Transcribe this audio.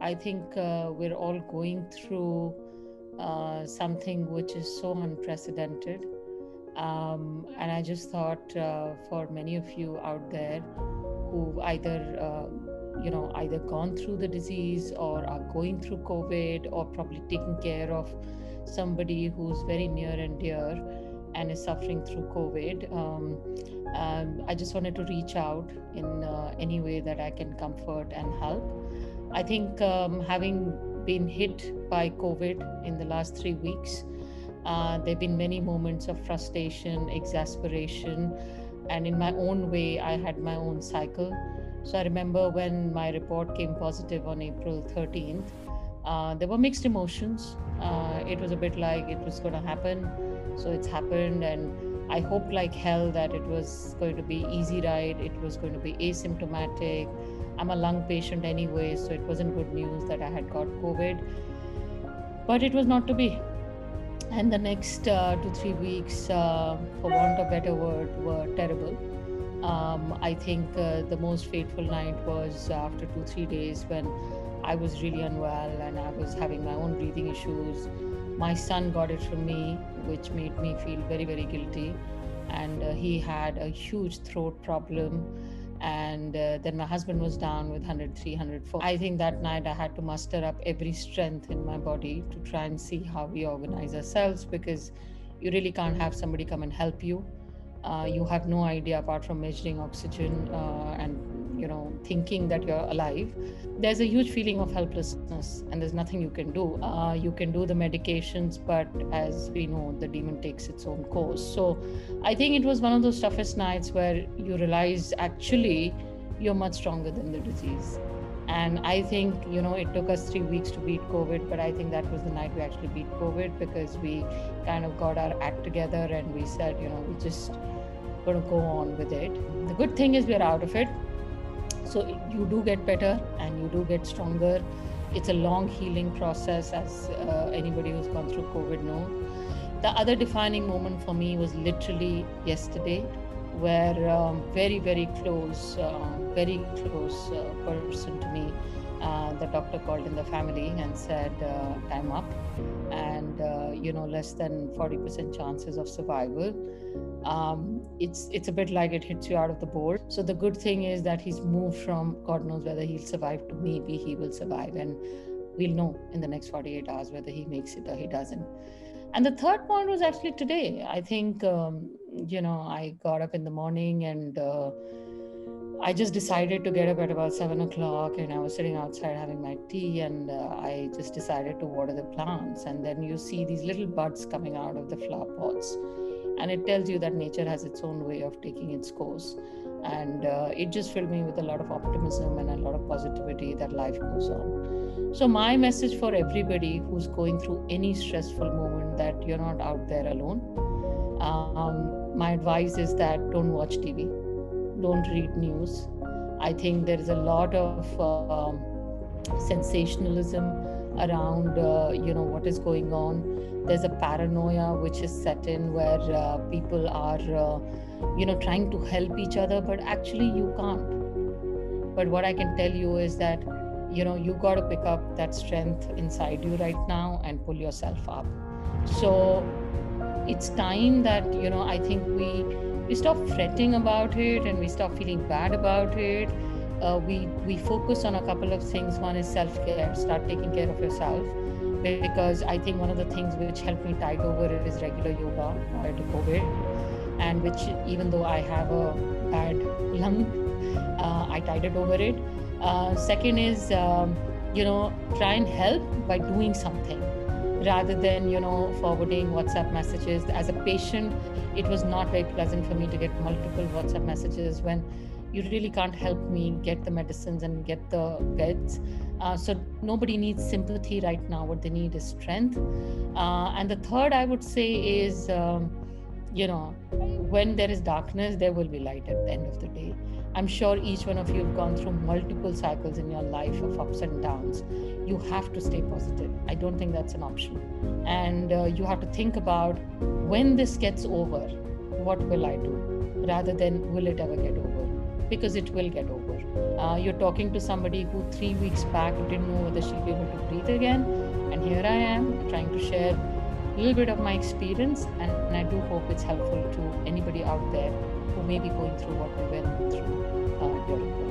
I think we're all going through something which is so unprecedented. And I just thought for many of you out there who've either gone through the disease or are going through COVID or probably taking care of somebody who's very near and dear and is suffering through COVID. I just wanted to reach out in any way that I can comfort and help. I think having been hit by COVID in the last 3 weeks, there have been many moments of frustration, exasperation, and in my own way, I had my own cycle. So I remember when my report came positive on April 13th, there were mixed emotions. It was a bit like it was going to happen. So it's happened, and I hoped like hell that it was going to be easy ride. It was going to be asymptomatic. I'm a lung patient anyway, so it wasn't good news that I had got COVID. But it was not to be. And the next 2 3 weeks, for want of a better word, were terrible. I think the most fateful night was after 2 3 days when I was really unwell and I was having my own breathing issues. My son got it from me, which made me feel very, very guilty. And he had a huge throat problem. And then my husband was down with 103, 104. I think that night I had to muster up every strength in my body to try and see how we organize ourselves, because you really can't have somebody come and help you. You have no idea apart from measuring oxygen and thinking that you're alive. There's a huge feeling of helplessness and there's nothing you can do. You can do the medications, but as we know, the demon takes its own course. So I think it was one of those toughest nights where you realize actually you're much stronger than the disease. And I think, it took us 3 weeks to beat COVID, but I think that was the night we actually beat COVID, because we kind of got our act together and we said, we just going to go on with it. The good thing is we're out of it. So you do get better and you do get stronger. It's a long healing process, as anybody who's gone through COVID knows. The other defining moment for me was literally yesterday, where very, very close person to me, the doctor called in the family and said, time up, and less than 40% chances of survival. It's a bit like it hits you out of the board. So the good thing is that he's moved from God knows whether he'll survive to maybe he will survive, and we'll know in the next 48 hours whether he makes it or he doesn't. And the third point was actually today. I think I got up in the morning and I just decided to get up at about 7 o'clock, and I was sitting outside having my tea, and I just decided to water the plants. And then you see these little buds coming out of the flower pots, and it tells you that nature has its own way of taking its course. And it just filled me with a lot of optimism and a lot of positivity that life goes on. So my message for everybody who's going through any stressful moment, that you're not out there alone. My advice is that don't watch TV, don't read news. I think there is a lot of sensationalism around what is going on. There's a paranoia which is set in, where people are trying to help each other, but actually you can't. But what I can tell you is that you got to pick up that strength inside you right now and pull yourself up. So it's time that I think we stop fretting about it and we stop feeling bad about it. We focus on a couple of things. One is self-care. Start taking care of yourself, because I think one of the things which helped me tide over it is regular yoga prior to COVID, and which, even though I have a bad lung, I tided over it. Second is try and help by doing something rather than forwarding WhatsApp messages. As a patient, it was not very pleasant for me to get multiple WhatsApp messages when you really can't help me get the medicines and get the beds. So nobody needs sympathy right now. What they need is strength. And the third I would say is, when there is darkness, there will be light at the end of the day. I'm sure each one of you have gone through multiple cycles in your life of ups and downs. You have to stay positive. I don't think that's an option. And you have to think about, when this gets over, what will I do? Rather than will it ever get over? because it will get over. You're talking to somebody who 3 weeks back didn't know whether she'll be able to breathe again, and here I am trying to share a little bit of my experience, and I do hope it's helpful to anybody out there who may be going through what we went through during